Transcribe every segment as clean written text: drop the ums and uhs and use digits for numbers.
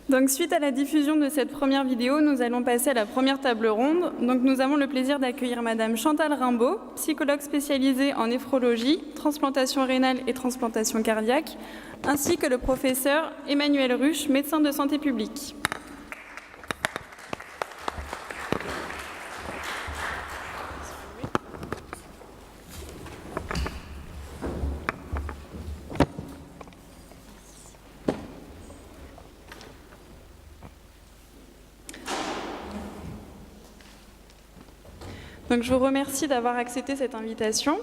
Donc, suite à la diffusion de cette première vidéo, nous allons passer à la première table ronde. Donc, nous avons le plaisir d'accueillir Madame Chantal Rimbaud, psychologue spécialisée en néphrologie, transplantation rénale et transplantation cardiaque, ainsi que le professeur Emmanuel Ruche, médecin de santé publique. Donc, je vous remercie d'avoir accepté cette invitation.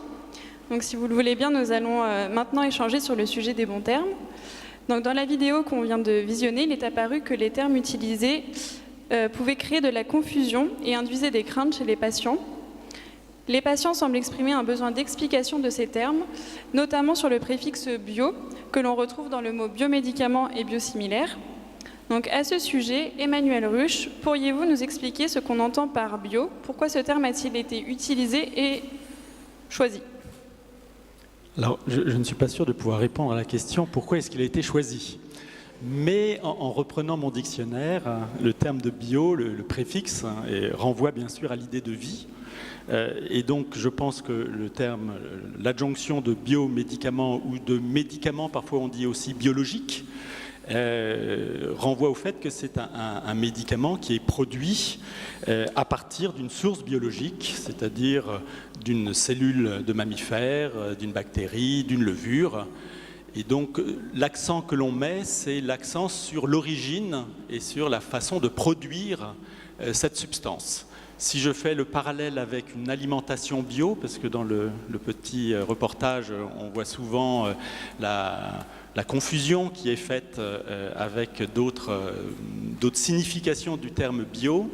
Donc, si vous le voulez bien, nous allons maintenant échanger sur le sujet des bons termes. Donc, dans la vidéo qu'on vient de visionner, il est apparu que les termes utilisés pouvaient créer de la confusion et induisaient des craintes chez les patients. Les patients semblent exprimer un besoin d'explication de ces termes, notamment sur le préfixe bio, que l'on retrouve dans le mot biomédicament et biosimilaire. Donc, à ce sujet, Emmanuel Ruche, pourriez-vous nous expliquer ce qu'on entend par bio? Pourquoi ce terme a-t-il été utilisé et choisi? Alors, je ne suis pas sûr de pouvoir répondre à la question pourquoi est-ce qu'il a été choisi. Mais en reprenant mon dictionnaire, le terme de bio, le préfixe, renvoie bien sûr à l'idée de vie. Et donc, je pense que le terme, l'adjonction de biomédicament ou de médicament, parfois on dit aussi biologique, renvoie au fait que c'est un médicament qui est produit à partir d'une source biologique, c'est-à-dire d'une cellule de mammifère, d'une bactérie, d'une levure. Et donc l'accent que l'on met, c'est l'accent sur l'origine et sur la façon de produire cette substance. Si je fais le parallèle avec une alimentation bio, parce que dans le petit reportage, on voit souvent la confusion qui est faite avec d'autres significations du terme bio.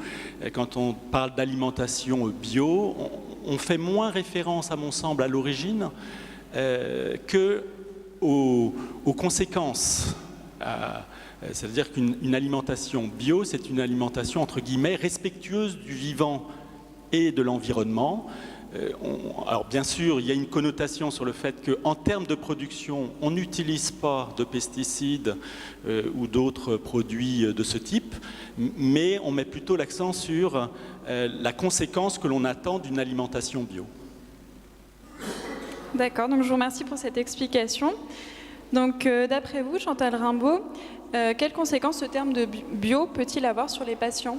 Quand on parle d'alimentation bio, on fait moins référence, à mon sens, à l'origine que aux conséquences. C'est-à-dire qu'une alimentation bio, c'est une alimentation, entre guillemets, respectueuse du vivant et de l'environnement. Alors bien sûr, il y a une connotation sur le fait qu'en termes de production, on n'utilise pas de pesticides ou d'autres produits de ce type, mais on met plutôt l'accent sur la conséquence que l'on attend d'une alimentation bio. D'accord, donc je vous remercie pour cette explication. Donc d'après vous, Chantal Rimbaud, quelles conséquences ce terme de bio peut-il avoir sur les patients ?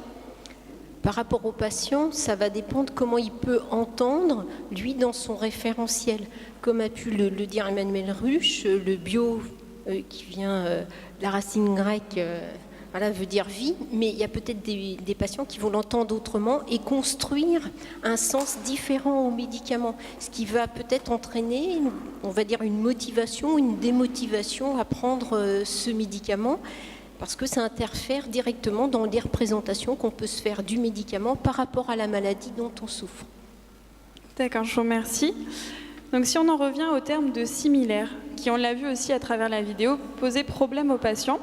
Par rapport au patient, ça va dépendre comment il peut entendre, lui, dans son référentiel. Comme a pu le dire Emmanuel Ruche, le bio, qui vient de la racine grecque, voilà, veut dire vie, mais il y a peut-être des patients qui vont l'entendre autrement et construire un sens différent au médicament, ce qui va peut-être entraîner, on va dire, une motivation, une démotivation à prendre ce médicament, parce que ça interfère directement dans les représentations qu'on peut se faire du médicament par rapport à la maladie dont on souffre. D'accord, je vous remercie. Donc si on en revient au terme de similaire, qui, on l'a vu aussi à travers la vidéo, posait problème aux patients,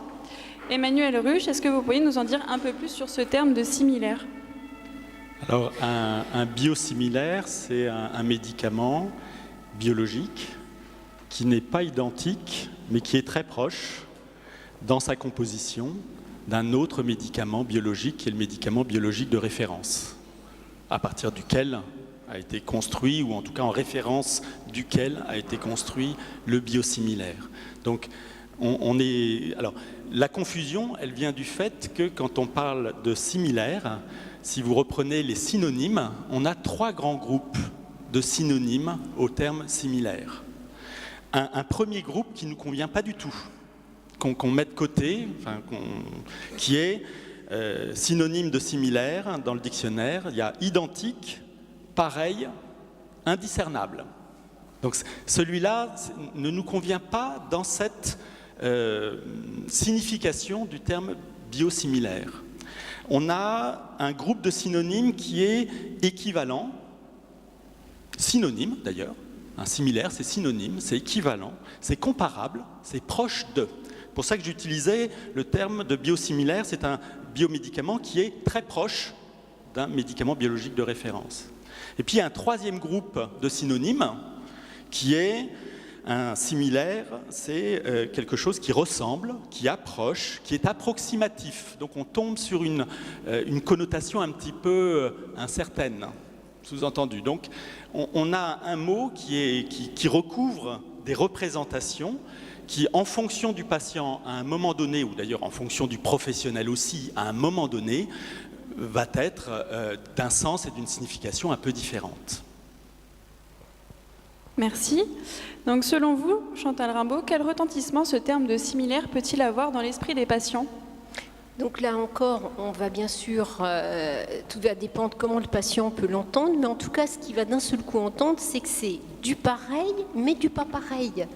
Emmanuel Ruche, est-ce que vous pourriez nous en dire un peu plus sur ce terme de similaire? Alors, un biosimilaire, c'est un médicament biologique qui n'est pas identique, mais qui est très proche dans sa composition d'un autre médicament biologique, qui est le médicament biologique de référence, à partir duquel a été construit, ou en tout cas en référence duquel a été construit le biosimilaire. Donc, alors, la confusion, elle vient du fait que quand on parle de similaire, si vous reprenez les synonymes, on a 3 grands groupes de synonymes au terme similaire. Un premier groupe qui ne nous convient pas du tout, qu'on met de côté, enfin, qui est synonyme de similaire dans le dictionnaire. Il y a identique, pareil, indiscernable. Donc celui-là ne nous convient pas dans cette signification du terme biosimilaire. On a un groupe de synonymes qui est équivalent, synonyme d'ailleurs. Un similaire, c'est synonyme, c'est équivalent, c'est comparable, c'est proche de. C'est pour ça que j'utilisais le terme de biosimilaire, c'est un biomédicament qui est très proche d'un médicament biologique de référence. Et puis il y a un troisième groupe de synonymes qui est Un similaire, c'est quelque chose qui ressemble, qui approche, qui est approximatif. Donc on tombe sur une connotation un petit peu incertaine, sous-entendu. Donc on a un mot qui recouvre des représentations qui, en fonction du patient à un moment donné, ou d'ailleurs en fonction du professionnel aussi, à un moment donné, va être d'un sens et d'une signification un peu différente. Merci. Donc selon vous, Chantal Rimbaud, quel retentissement ce terme de similaire peut-il avoir dans l'esprit des patients ? Donc là encore, on va bien sûr, tout va dépendre comment le patient peut l'entendre, mais en tout cas, ce qu'il va d'un seul coup entendre, c'est que c'est du pareil, mais du pas pareil.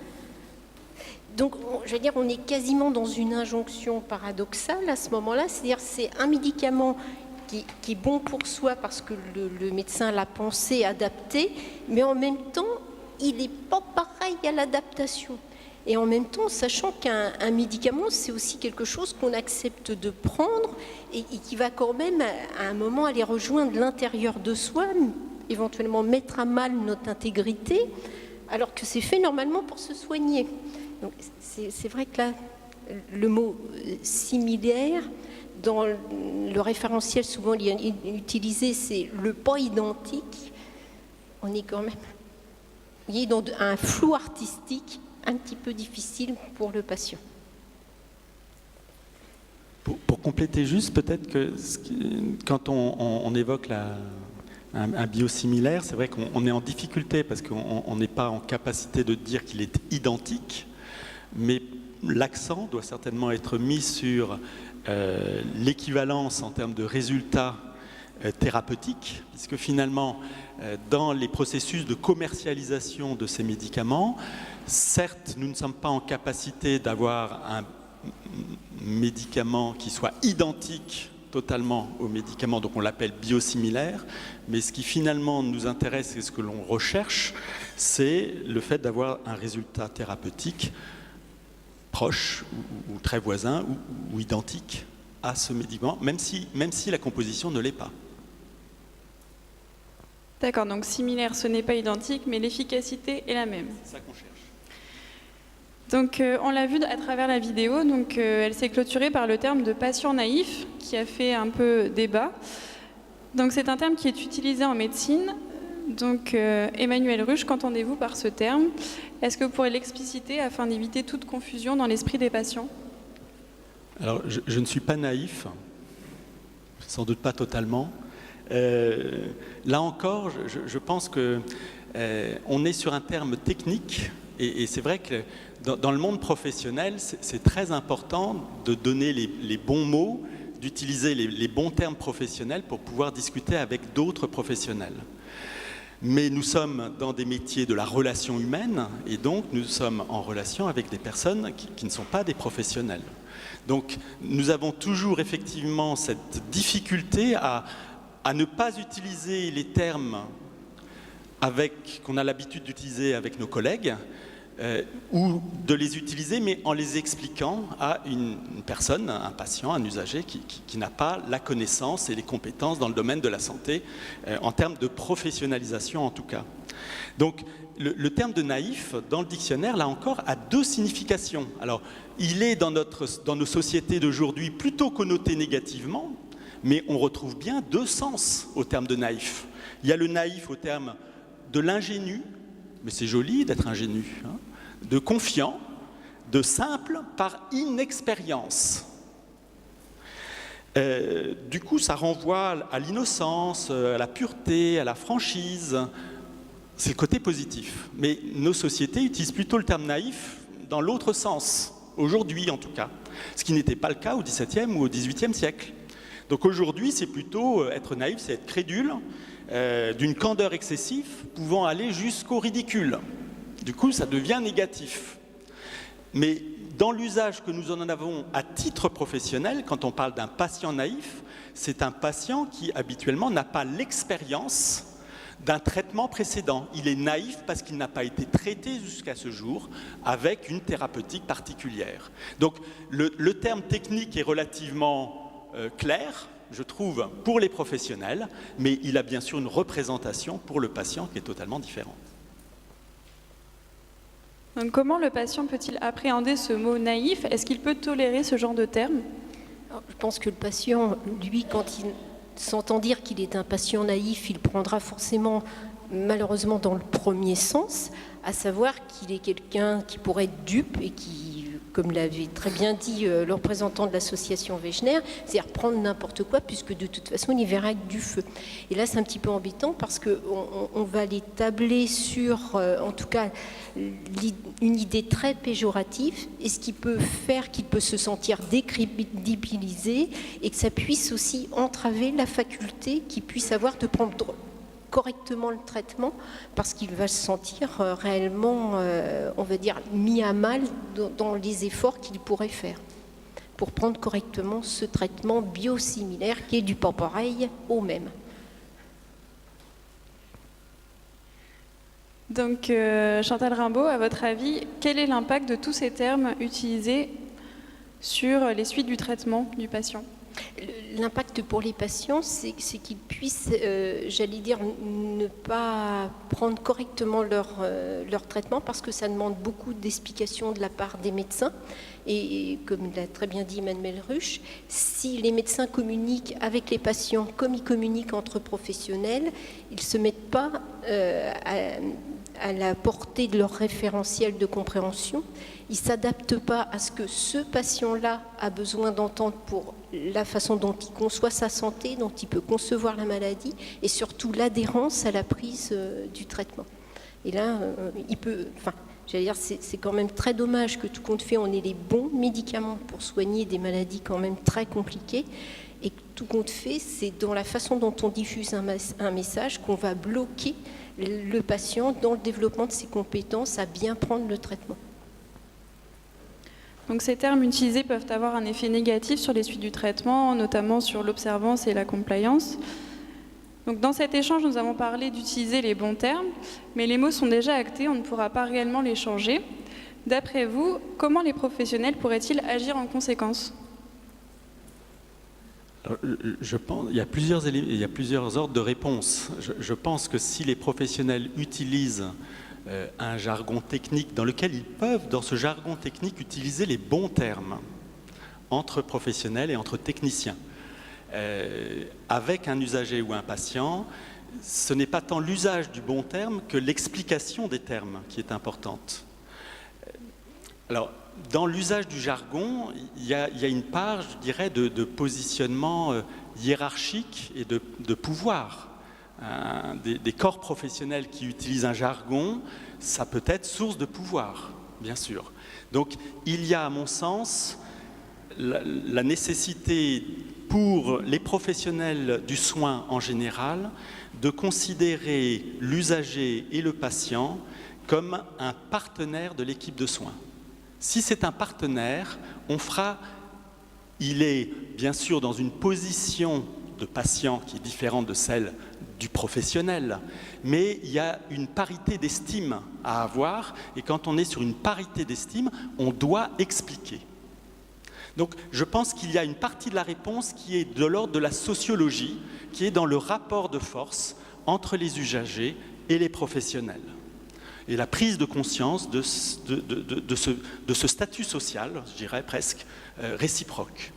Donc, je veux dire, on est quasiment dans une injonction paradoxale à ce moment-là, c'est-à-dire c'est un médicament qui est bon pour soi parce que le médecin l'a pensé, adapté, mais en même temps, il n'est pas pareil à l'adaptation. Et en même temps, sachant qu'un médicament, c'est aussi quelque chose qu'on accepte de prendre et qui va quand même, à un moment, aller rejoindre l'intérieur de soi, éventuellement mettre à mal notre intégrité, alors que c'est fait normalement pour se soigner. Donc, c'est vrai que là, le mot similaire, dans le référentiel souvent utilisé, c'est le pas identique. On est quand même dans un flou artistique un petit peu difficile pour le patient. Pour compléter juste, peut-être que quand on évoque un biosimilaire, c'est vrai qu'on est en difficulté parce qu'on n'est pas en capacité de dire qu'il est identique, mais l'accent doit certainement être mis sur l'équivalence en termes de résultats thérapeutiques, puisque finalement, dans les processus de commercialisation de ces médicaments, certes, nous ne sommes pas en capacité d'avoir un médicament qui soit identique totalement au médicament, donc on l'appelle biosimilaire, mais ce qui finalement nous intéresse et ce que l'on recherche, c'est le fait d'avoir un résultat thérapeutique proche ou très voisin ou identique à ce médicament, même si la composition ne l'est pas. D'accord, donc similaire, ce n'est pas identique, mais l'efficacité est la même. C'est ça qu'on cherche. Donc on l'a vu à travers la vidéo, donc elle s'est clôturée par le terme de patient naïf, qui a fait un peu débat. Donc c'est un terme qui est utilisé en médecine. Donc Emmanuel Ruche, qu'entendez-vous par ce terme ? Est-ce que vous pourrez l'expliciter afin d'éviter toute confusion dans l'esprit des patients ? Alors je ne suis pas naïf, sans doute pas totalement. Là encore, je pense que on est sur un terme technique et c'est vrai que dans le monde professionnel, c'est très important de donner les bons mots, d'utiliser les bons termes professionnels pour pouvoir discuter avec d'autres professionnels. Mais nous sommes dans des métiers de la relation humaine et donc nous sommes en relation avec des personnes qui ne sont pas des professionnels. Donc nous avons toujours effectivement cette difficulté à ne pas utiliser les termes qu'on a l'habitude d'utiliser avec nos collègues ou de les utiliser mais en les expliquant à une personne, un patient, un usager qui n'a pas la connaissance et les compétences dans le domaine de la santé en termes de professionnalisation en tout cas. Donc le terme de naïf dans le dictionnaire là encore a deux significations. Alors il est dans nos sociétés d'aujourd'hui plutôt connoté négativement, mais on retrouve bien deux sens au terme de naïf. Il y a le naïf au terme de l'ingénu, mais c'est joli d'être ingénu, hein, de confiant, de simple par inexpérience. Du coup, ça renvoie à l'innocence, à la pureté, à la franchise. C'est le côté positif. Mais nos sociétés utilisent plutôt le terme naïf dans l'autre sens, aujourd'hui en tout cas, ce qui n'était pas le cas au XVIIe ou au XVIIIe siècle. Donc aujourd'hui, c'est plutôt être naïf, c'est être crédule, d'une candeur excessive, pouvant aller jusqu'au ridicule. Du coup, ça devient négatif. Mais dans l'usage que nous en avons à titre professionnel, quand on parle d'un patient naïf, c'est un patient qui habituellement n'a pas l'expérience d'un traitement précédent. Il est naïf parce qu'il n'a pas été traité jusqu'à ce jour avec une thérapeutique particulière. Donc le terme technique est relativement clair, je trouve, pour les professionnels, mais il a bien sûr une représentation pour le patient qui est totalement différente. Donc, comment le patient peut-il appréhender ce mot naïf? Est-ce qu'il peut tolérer ce genre de terme? Alors, je pense que le patient, lui, quand il s'entend dire qu'il est un patient naïf, il prendra forcément, malheureusement, dans le premier sens, à savoir qu'il est quelqu'un qui pourrait être dupe et qui, comme l'avait très bien dit le représentant de l'association Wegener, c'est-à-dire prendre n'importe quoi, puisque de toute façon, il n'y verra que du feu. Et là, c'est un petit peu embêtant parce qu'on va les tabler sur, en tout cas, une idée très péjorative, et ce qui peut faire qu'il peut se sentir décrédibilisé et que ça puisse aussi entraver la faculté qu'il puisse avoir de prendre correctement le traitement, parce qu'il va se sentir réellement, on va dire, mis à mal dans les efforts qu'il pourrait faire pour prendre correctement ce traitement biosimilaire qui est du pas pareil au même. Donc, Chantal Rimbaud, à votre avis, quel est l'impact de tous ces termes utilisés sur les suites du traitement du patient? L'impact pour les patients, c'est qu'ils puissent, j'allais dire, ne pas prendre correctement leur traitement, parce que ça demande beaucoup d'explications de la part des médecins. Et comme l'a très bien dit Emmanuel Ruch, si les médecins communiquent avec les patients comme ils communiquent entre professionnels, ils ne se mettent pas à la portée de leur référentiel de compréhension. Ils ne s'adaptent pas à ce que ce patient-là a besoin d'entendre pour la façon dont il conçoit sa santé, dont il peut concevoir la maladie, et surtout l'adhérence à la prise du traitement. Et là, j'allais dire, c'est quand même très dommage que tout compte fait, on ait les bons médicaments pour soigner des maladies quand même très compliquées, et que tout compte fait, c'est dans la façon dont on diffuse un message qu'on va bloquer le patient dans le développement de ses compétences à bien prendre le traitement. Donc ces termes utilisés peuvent avoir un effet négatif sur les suites du traitement, notamment sur l'observance et la compliance. Donc dans cet échange, nous avons parlé d'utiliser les bons termes, mais les mots sont déjà actés, on ne pourra pas réellement les changer. D'après vous, comment les professionnels pourraient-ils agir en conséquence? Alors, je pense il y a plusieurs ordres de réponse. Je pense que si les professionnels utilisent un jargon technique dans lequel ils peuvent, dans ce jargon technique, utiliser les bons termes entre professionnels et entre techniciens. Avec un usager ou un patient, ce n'est pas tant l'usage du bon terme que l'explication des termes qui est importante. Alors, dans l'usage du jargon, il y a une part, je dirais, de positionnement hiérarchique et de pouvoir. Des corps professionnels qui utilisent un jargon, ça peut être source de pouvoir, bien sûr. Donc, il y a, à mon sens, la nécessité pour les professionnels du soin en général de considérer l'usager et le patient comme un partenaire de l'équipe de soins. Si c'est un partenaire, il est bien sûr dans une position de patient qui est différente de celle du professionnel, mais il y a une parité d'estime à avoir, et quand on est sur une parité d'estime, on doit expliquer. Donc je pense qu'il y a une partie de la réponse qui est de l'ordre de la sociologie, qui est dans le rapport de force entre les usagers et les professionnels. Et la prise de conscience de ce statut social, je dirais presque, réciproque.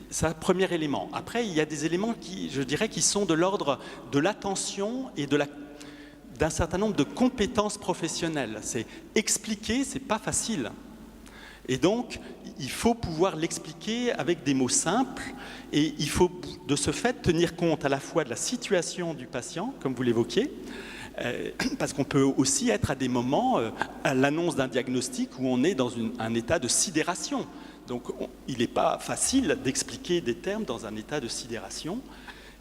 C'est un premier élément. Après, il y a des éléments qui sont de l'ordre de l'attention et d'un certain nombre de compétences professionnelles. C'est expliquer, c'est pas facile. Et donc, il faut pouvoir l'expliquer avec des mots simples, et il faut de ce fait tenir compte à la fois de la situation du patient, comme vous l'évoquiez, parce qu'on peut aussi être à des moments, à l'annonce d'un diagnostic, où on est dans un état de sidération. Donc il n'est pas facile d'expliquer des termes dans un état de sidération,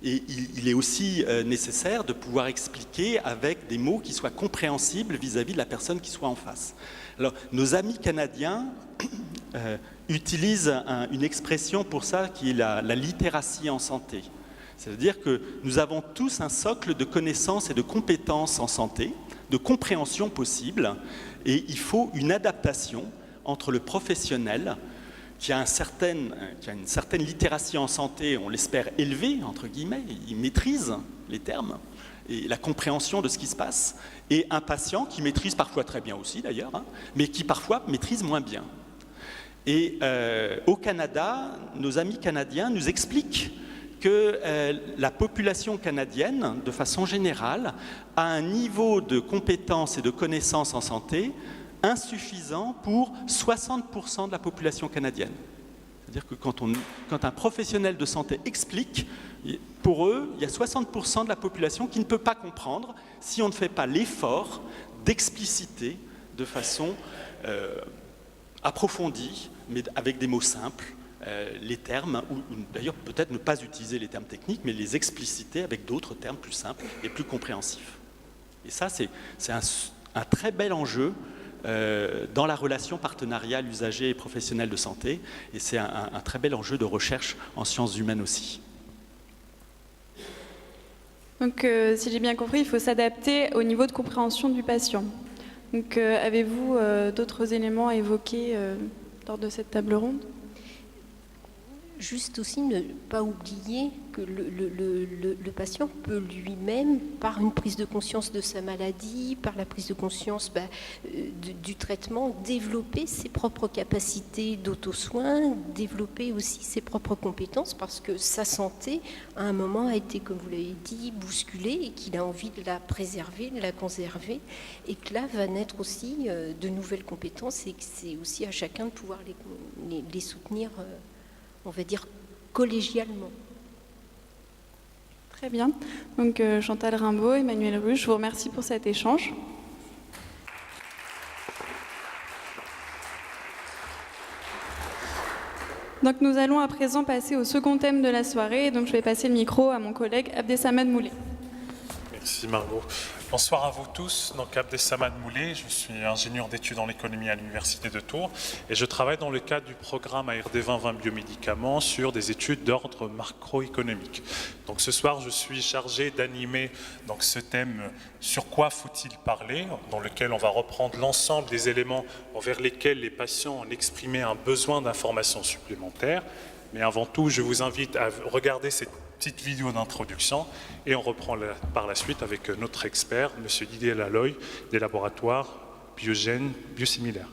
et il est aussi nécessaire de pouvoir expliquer avec des mots qui soient compréhensibles vis-à-vis de la personne qui soit en face. Alors, nos amis canadiens utilisent une expression pour ça qui est la littératie en santé. C'est-à-dire que nous avons tous un socle de connaissances et de compétences en santé, de compréhension possible, et il faut une adaptation entre le professionnel qui a une certaine littératie en santé, on l'espère élevée, entre guillemets, il maîtrise les termes, et la compréhension de ce qui se passe, et un patient qui maîtrise parfois très bien aussi d'ailleurs, hein, mais qui parfois maîtrise moins bien. Et au Canada, nos amis canadiens nous expliquent que la population canadienne, de façon générale, a un niveau de compétences et de connaissances en santé insuffisant pour 60% de la population canadienne. C'est-à-dire que quand un professionnel de santé explique, pour eux, il y a 60% de la population qui ne peut pas comprendre si on ne fait pas l'effort d'expliciter de façon approfondie, mais avec des mots simples, les termes, ou d'ailleurs peut-être ne pas utiliser les termes techniques, mais les expliciter avec d'autres termes plus simples et plus compréhensifs. Et ça, c'est un très bel enjeu dans la relation partenariale usager et professionnel de santé, et c'est un très bel enjeu de recherche en sciences humaines aussi. Donc, si j'ai bien compris, il faut s'adapter au niveau de compréhension du patient. Donc, avez-vous d'autres éléments à évoquer lors de cette table ronde ? Juste aussi ne pas oublier que le patient peut lui-même, par une prise de conscience de sa maladie, par la prise de conscience du traitement, développer ses propres capacités d'auto-soin, développer aussi ses propres compétences, parce que sa santé, à un moment, a été, comme vous l'avez dit, bousculée, et qu'il a envie de la préserver, de la conserver, et que là va naître aussi de nouvelles compétences, et que c'est aussi à chacun de pouvoir les soutenir, on va dire, collégialement. Très bien. Donc Chantal Rimbaud, Emmanuel Ruche, je vous remercie pour cet échange. Donc nous allons à présent passer au second thème de la soirée. Donc je vais passer le micro à mon collègue Abdessamad Moulay. Merci Margot. Bonsoir à vous tous. Donc Abdessamad Moulay, je suis ingénieur d'études en économie à l'Université de Tours et je travaille dans le cadre du programme ARD 2020 biomédicaments sur des études d'ordre macroéconomique. Donc ce soir, je suis chargé d'animer donc ce thème « Sur quoi faut-il parler ?», dans lequel on va reprendre l'ensemble des éléments envers lesquels les patients ont exprimé un besoin d'informations supplémentaires. Mais avant tout, je vous invite à regarder cette petite vidéo d'introduction et on reprend par la suite avec notre expert, M. Didier Laloy, des laboratoires Biogène Biosimilaires.